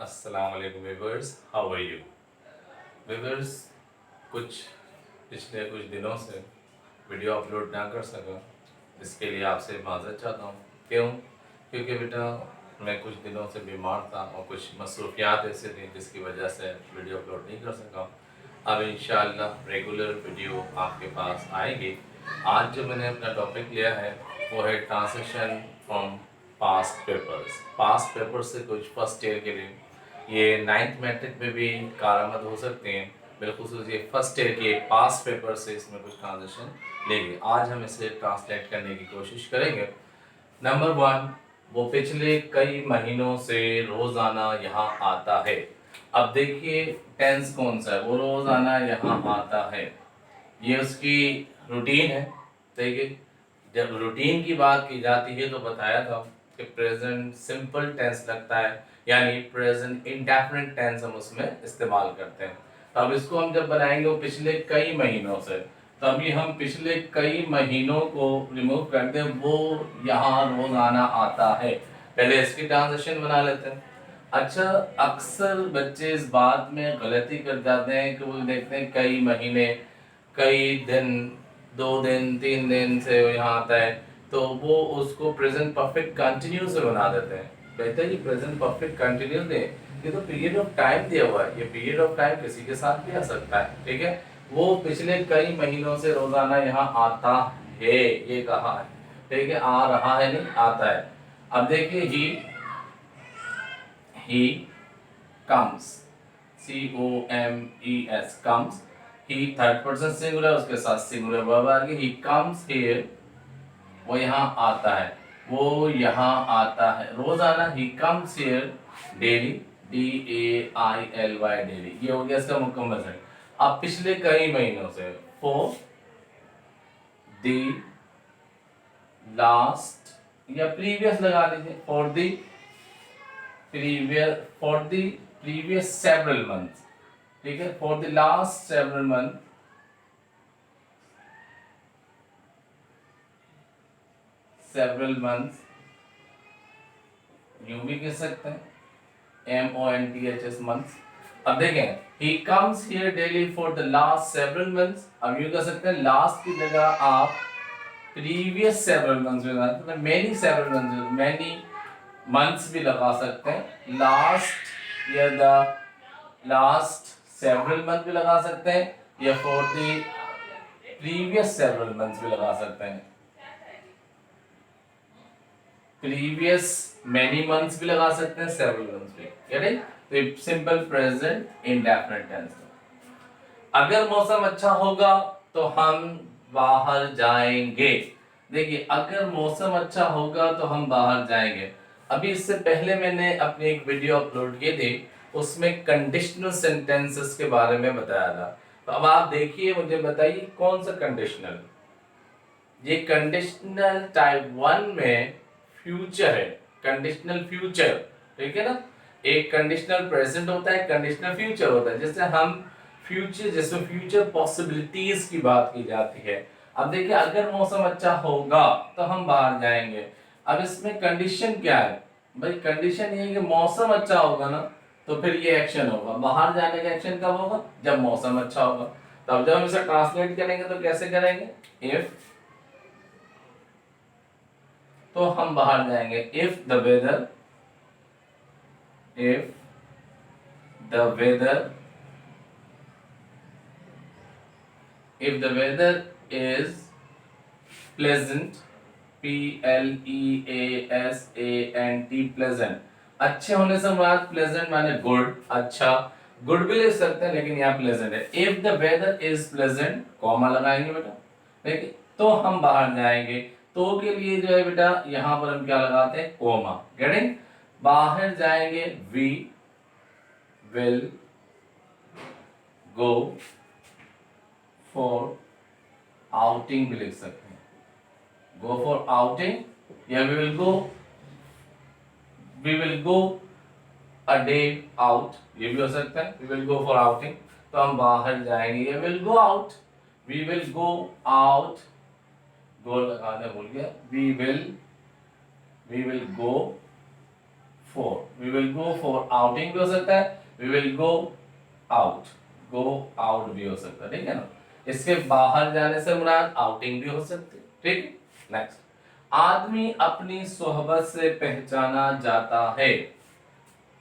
अस्सलाम वालेकुम viewers, how are you viewers. कुछ पिछले कुछ दिनों से वीडियो अपलोड ना कर सका, इसके लिए आपसे माज़रत चाहता हूँ। क्यों? क्योंकि बेटा मैं कुछ दिनों से बीमार था और कुछ मसरूफियात ऐसे थी जिसकी वजह से वीडियो अपलोड नहीं कर सका। अब इंशाअल्लाह रेगुलर वीडियो आपके पास आएगी। आज जो मैंने अपना टॉपिक लिया है वो है translation from past papers. Past paper से कुछ फर्स्ट ईयर के लिए ये 9th मैट्रिक में भी कारआमद हो सकते हैं। बिलखुसूस ये फर्स्ट ईयर के पास पेपर से इसमें कुछ ट्रांजेक्शन लेंगे। आज हम इसे ट्रांसलेट करने की कोशिश करेंगे। नंबर 1, वो पिछले कई महीनों से रोज़ाना यहाँ आता है। अब देखिए टेंस कौन सा है, वो रोज़ाना यहाँ आता है, ये उसकी रूटीन है। देखिए जब रूटीन की बात की जाती है तो बताया था कि प्रेजेंट सिंपल टेंस लगता है, यानी प्रेजेंट इंडेफिनिट टेंस हम उसमें इस्तेमाल करते हैं। तो अब इसको हम जब बनाएंगे वो पिछले कई महीनों से, तो अभी हम पिछले कई महीनों को रिमूव कर दें, वो यहाँ रोजाना आता है। पहले इसकी ट्रांजेक्शन बना लेते हैं। अच्छा, अक्सर बच्चे इस बात में गलती कर जाते हैं कि वो देखते हैं कई महीने, कई दिन, 2 दिन 3 दिन से वो यहाँ आता है, तो वो उसको प्रेजेंट परफेक्ट कंटिन्यू से बना देते हैं। कहते हैं कि प्रेजेंट परफेक्ट कंटिन्यू दे, ये तो पीरियड ऑफ टाइम दिया हुआ है, ये पीरियड ऑफ टाइम किसी के साथ भी आ सकता है। ठीक है, वो पिछले कई महीनों से रोजाना यहाँ आता है, ये कहा है। ठीक है, आ रहा है नहीं, आता है। अब देखिए he comes, COMES comes. He third person singular, उसके साथ सिंगुलर वर्ब आ गया। ही कम्स हियर, वो यहाँ आता है, वो यहाँ आता है रोजाना। He comes here daily, DAILY daily, ये हो गया इसका मुकम्मल है। अब पिछले कई महीनों से, फॉर द लास्ट या प्रीवियस लगा लीजिए, for the previous several months. ठीक है, for the last several month, several months यूं भी कह सकते हैं, MONTHS मंथ्स। अब देखें, he comes here daily for the last several months। अब यूं कह सकते हैं लास्ट की जगह आप प्रीवियस सेवरल मंथ्स भी लगा सकते हैं, many several months, many months भी लगा सकते हैं। लास्ट या द लास्ट सेवरल मंथ भी लगा सकते हैं, या for the previous several months भी लगा सकते हैं। प्रीवियस मेनी मंथ्स भी लगा सकते हैं, सेवरल मंथ्स भी। तो सिंपल प्रेजेंट इंडेफिनिट टेंस। अगर मौसम अच्छा होगा तो हम बाहर जाएंगे। देखिए, अगर मौसम अच्छा होगा तो हम बाहर जाएंगे। अभी इससे पहले मैंने अपनी एक वीडियो अपलोड की थी, उसमें कंडीशनल सेंटेंसेस के बारे में बताया था। तो अब आप देखिए, मुझे बताइए कौन सा कंडीशनल। ये कंडीशनल टाइप 1 में फ्यूचर है, कंडीशनल फ्यूचर। ठीक है ना, एक कंडीशनल प्रेजेंट होता है, कंडीशनल फ्यूचर होता है। जैसे हम फ्यूचर, जिसमें फ्यूचर पॉसिबिलिटीज की बात की जाती है। अब देखिए, अगर मौसम अच्छा होगा तो हम बाहर जाएंगे। अब इसमें कंडीशन क्या है भाई? कंडीशन ये है कि मौसम अच्छा होगा ना, तो फिर ये एक्शन होगा। बाहर जाने का एक्शन कब होगा? जब मौसम अच्छा होगा। तब जब हम इसे ट्रांसलेट करेंगे तो कैसे करेंगे? इफ, तो हम बाहर जाएंगे। If the weather, if the weather, if the weather is pleasant, PLEASANT, pleasant. अच्छे होने से मुराद प्लेजेंट माने गुड, अच्छा। गुड भी लिख सकते हैं, लेकिन यहाँ प्लेजेंट है। If the weather is pleasant, comma लगाएंगे बेटा। देखिए, तो हम बाहर जाएंगे। तो के लिए जो है बेटा, यहाँ पर हम क्या लगाते हैं? कॉमा। गेटिंग? बाहर जाएंगे, we will go for outing भी लिख सकते हैं, गो फॉर आउटिंग, या we will go a day out, ये भी हो सकता है। We will go for outing, तो हम बाहर जाएंगे, will go out, we will go out, go लगाने भूल गया। We will go for, we will go for outing भी हो सकता है, वी विल गो आउट भी हो सकता है, ठीक है ना। इसके बाहर जाने से मुराद आउटिंग भी हो सकती है, ठीक। नेक्स्ट, आदमी अपनी सोहबत से पहचाना जाता है।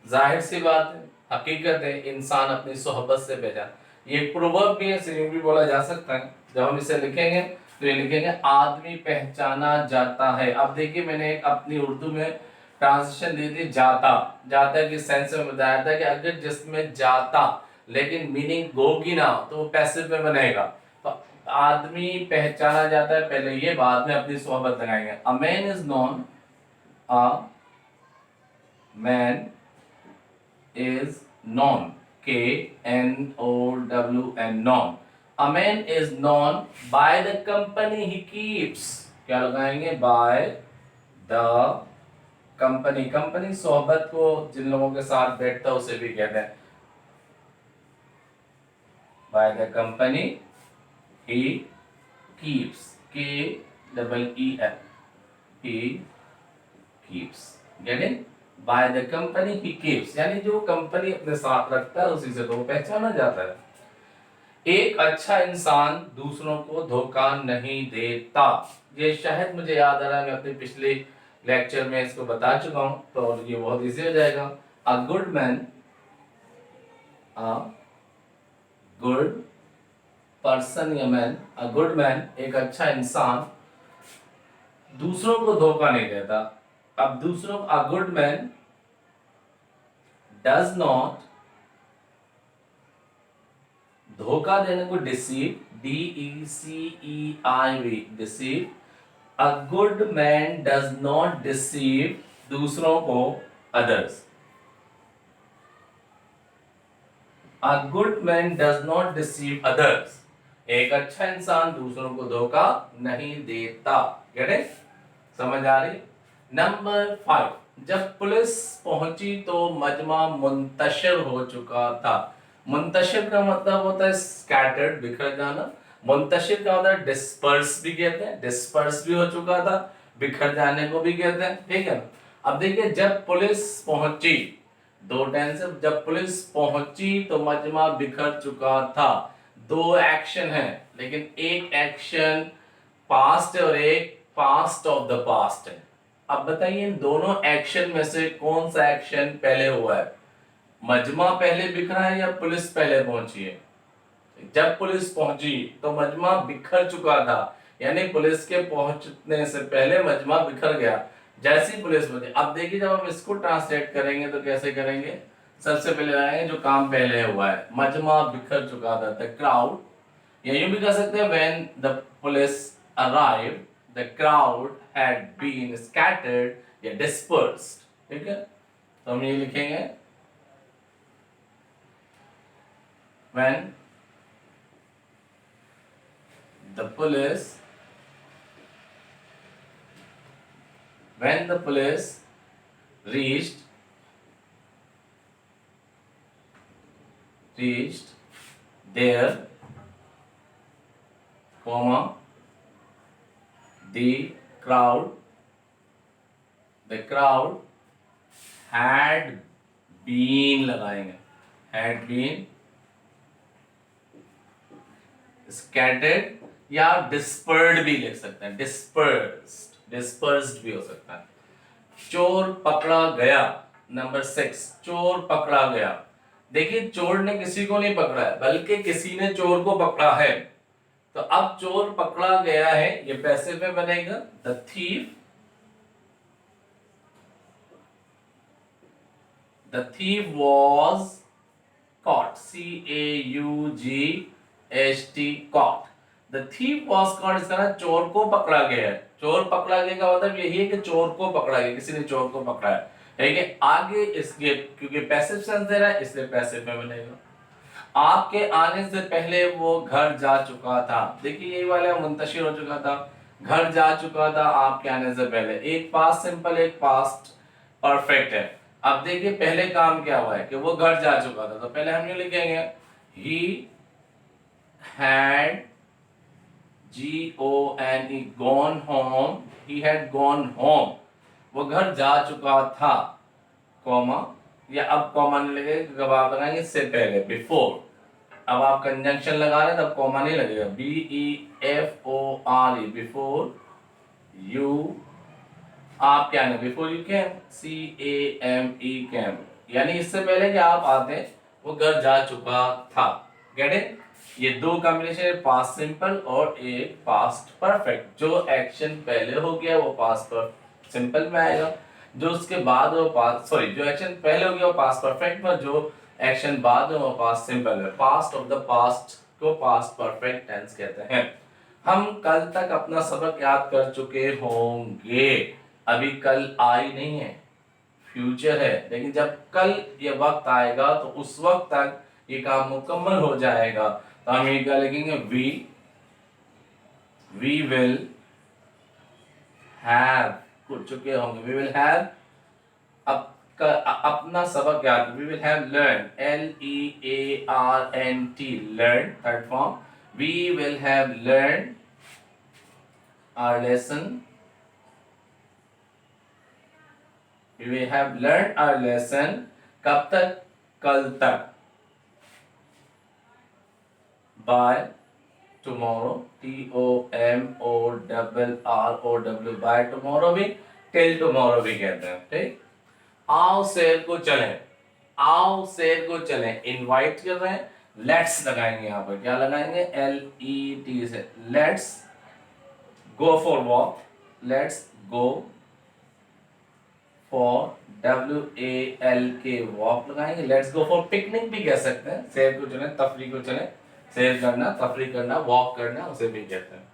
जाहिर सी बात है, हकीकत है, इंसान अपनी सोहबत से पहचान, ये प्रोवर्ब भी है, सही भी बोला जा सकता है। जब हम इसे लिखेंगे तो ये लिखेंगे आदमी पहचाना जाता है। अब देखिए मैंने एक अपनी उर्दू में ट्रांसलेशन दी थी, जाता। जाता के सेंस में बताया था कि अगर जिसमें जाता लेकिन मीनिंग गोगी ना तो वो पैसिव में बनेगा। तो आदमी पहचाना जाता है पहले ये, बाद में अपनी सोहबत लगाएंगे। A man is known, a man is known, Known, known. A man is known by the company he keeps. क्या लगाएंगे? by the company. कंपनी सोहबत को जिन लोगों के साथ बैठता है उसे भी कहते हैं by the company he keeps. KEEP, he keeps. Getting? By the company he keeps, यानी जो कंपनी अपने साथ रखता है उसी से तो पहचाना जाता है। एक अच्छा इंसान दूसरों को धोखा नहीं देता। ये शायद मुझे याद आ रहा है, मैं अपने पिछले लेक्चर में इसको बता चुका हूं, तो ये बहुत इजी हो जाएगा। A good man, a good person या मैन, अ गुड मैन एक अच्छा इंसान दूसरों को धोखा नहीं देता। अब दूसरों, a good man does not, धोखा देने को deceive, DECEIV, deceive. A good man does not deceive दूसरों को, others. A good man does not deceive others, एक अच्छा इंसान दूसरों को धोखा नहीं देता। Get it? समझ आ रही? नंबर 5, जब पुलिस पहुंची तो मजमा मुंतशिर हो चुका था। मुंतशिर का मतलब होता है स्कैटर्ड, बिखर जाना। मुंतशिर का होता है डिस्पर्स भी कहते हैं, डिस्पर्स भी हो चुका था, बिखर जाने को भी कहते हैं, ठीक है। अब देखिए, जब पुलिस पहुंची, दो टेंस, जब पुलिस पहुंची तो मजमा बिखर चुका था। दो एक्शन है, लेकिन एक एक्शन पास्ट है और एक पास्ट ऑफ द पास्ट है। अब बताइए इन दोनों एक्शन में से कौन सा एक्शन पहले हुआ है? मजमा पहले बिखरा है या पुलिस पहले पहुंची है? जब पुलिस पहुंची तो मजमा बिखर चुका था, यानी पुलिस के पहुंचने से पहले मजमा बिखर गया। जैसी पुलिस पहुंची, अब देखिए जब हम इसको ट्रांसलेट करेंगे तो कैसे करेंगे? सबसे पहले आएंगे जो काम पहले हुआ है, मजमा बिखर चुका था, द क्राउड, या यूं भी कह सकते हैं when the police arrived the crowd had been scattered या डिस्पर्स्ड, ठीक है। तो हम ये लिखेंगे when the police reached there, comma, the crowd had been, लगाएंगे had been scattered, या dispersed भी लिख सकते हैं, dispersed भी हो सकता है। चोर पकड़ा गया, नंबर 6, चोर पकड़ा गया। देखिए चोर ने किसी को नहीं पकड़ा है, बल्कि किसी ने चोर को पकड़ा है। तो अब चोर पकड़ा गया है, ये पैसिव में बनेगा, the thief was caught, CAUGHT, caught। The thief was caught, इसका ना चोर को पकड़ा गया है। चोर पकड़ा गया का मतलब यही है कि चोर को पकड़ा गया, किसी ने चोर को पकड़ा है, ठीक है। आगे इसके क्योंकि पैसिव सेंस दे रहा है इसलिए पैसिव में बनेगा। आपके आने से पहले वो घर जा चुका था, देखिए यही वाला मुंतशिर हो चुका था, घर जा चुका था आपके आने से पहले। एक पास्ट सिंपल, एक पास्ट परफेक्ट है। अब देखिए पहले काम क्या हुआ है कि वो घर जा चुका था, तो पहले हम ये लिखेंगे he had gone home, he had gone home, वो घर जा चुका था, कॉमा, या अब कॉमा नहीं लगेगा जब आप लगाएंगे इससे पहले, बिफोर। अब आप कंजंक्शन लगा रहे हैं तब कॉमा नहीं लगेगा, BEFORE, बिफोर यू, आप क्या है, before you came, CAME, came, यानी इससे पहले कि आप आते वो घर जा चुका था। Get it? ये दो कॉम्बिनेशन, पास्ट सिंपल और एक पास्ट परफेक्ट। जो एक्शन पहले हो गया वो पास्ट पर सिंपल में आएगा, जो उसके बाद वो पास्ट, सॉरी, जो एक्शन पहले हो गया वो पास्ट परफेक्ट में, जो एक्शन बाद में वो पास्ट सिंपल में। पास्ट ऑफ द पास्ट को पास्ट परफेक्ट टेंस कहते हैं। हम कल तक अपना सबक याद कर चुके होंगे, अभी कल आई नहीं है, फ्यूचर है, लेकिन जब कल ये वक्त आएगा तो उस वक्त तक ये काम मुकम्मल हो जाएगा। तो हम ये क्या लिखेंगे, वी विल हैव, कुछ चुके होंगे, वी विल हैव, अब अपना सबक याद, we will have learn, LEARNT, learn, third form, we will have learn our lesson, we will have learned our lesson, कब तक, कल तक, by tomorrow, TOMORROW, by tomorrow भी, till tomorrow भी कहते हैं, ठीक। आओ शेर को चलें, आओ शेर को चलें, इनवाइट कर रहे हैं, लेट्स लगाएंगे यहाँ पर, क्या लगाएंगे, LET से, let's go for walk, let's go for, WALK, walk लगाएंगे, लेट्स गो फॉर पिकनिक भी कह सकते हैं, सैर को चले, तफरी को चले, सैर करना, तफरी करना, वॉक करना, उसे भी कहते हैं।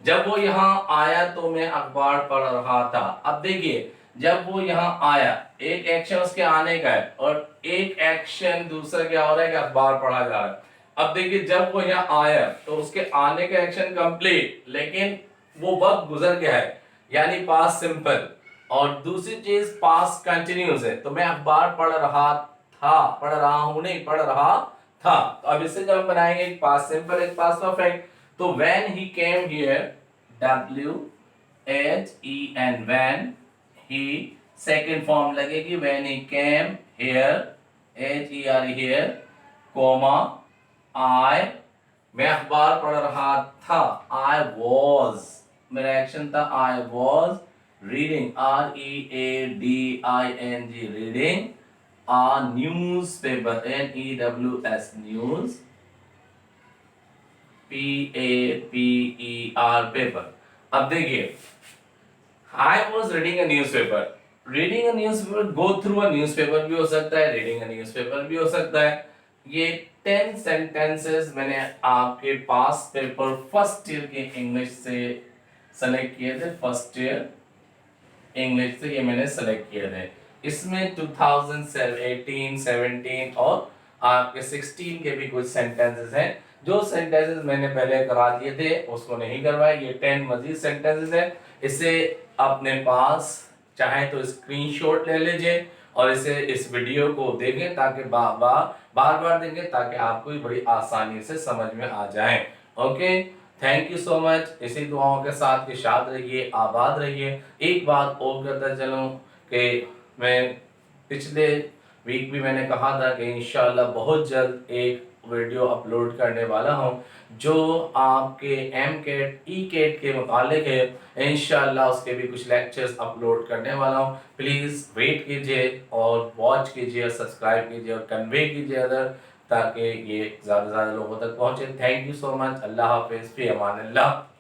जब वो यहाँ आया तो मैं अखबार पढ़ रहा था। अब देखिए, जब वो यहाँ आया, एक एक्शन उसके आने का है और एक एक्शन दूसरा क्या हो रहा है कि अखबार पढ़ा जा रहा है। अब देखिए, जब वो यहाँ आया तो उसके आने का एक्शन कंप्लीट, लेकिन वो वक्त गुजर गया है, यानी पास्ट सिंपल, और दूसरी चीज पास्ट कंटिन्यूस है। तो मैं अखबार पढ़ रहा था, पढ़ रहा हूं नहीं, पढ़ रहा था। तो अब इससे जब हम बनाएंगे एक पास्ट सिंपल, एक पास्ट परफेक्ट, तो when he came here, WHEN, when he, second form लगेगी, when he came here, HERE, here, comma, I, मैं अखबार पढ़ रहा था, I was, मेरा एक्शन था, I was reading, READING, reading a newspaper, NEWS, news, PAPER, paper. अब देखिए, I was reading a newspaper, reading a newspaper, go through a newspaper भी हो सकता है, reading a newspaper भी हो सकता है। ये 10 सेंटेंसेस मैंने आपके पास पेपर फर्स्ट ईयर के इंग्लिश से सेलेक्ट किए थे, फर्स्ट ईयर इंग्लिश से ये मैंने सेलेक्ट किए थे। इसमें 2018, 17 और आपके 16 के भी कुछ सेंटेंसेस हैं। जो सेंटेंसेस मैंने पहले करा दिए थे उसको नहीं करवाए, ये 10 मजीद सेंटेंसेस हैं। इसे अपने पास चाहे तो स्क्रीनशॉट ले लीजिए और इसे, इस वीडियो को देखें ताकि बार बार देखें ताकि आपको भी बड़ी आसानी से समझ में आ जाए। Okay, thank you so much. इसी दुआओं के साथ कि शाद रहिए, आबाद रहिए। एक बात और करता चलूं कि मैं पिछले वीक भी मैंने कहा था कि इंशाल्लाह बहुत जल्द एक वीडियो अपलोड करने वाला हूं जो आपके MCAT, ECAT के मुतालिक है। इंशाल्लाह उसके भी कुछ लेक्चर्स अपलोड करने वाला हूं। प्लीज़ वेट कीजिए और वॉच कीजिए, सब्सक्राइब कीजिए और कन्वे कीजिए अदर, ताकि ये ज़्यादा से ज़्यादा लोगों तक पहुँचे। Thank you so much. अल्लाह हाफिज़, फ़ी अमान अल्लाह।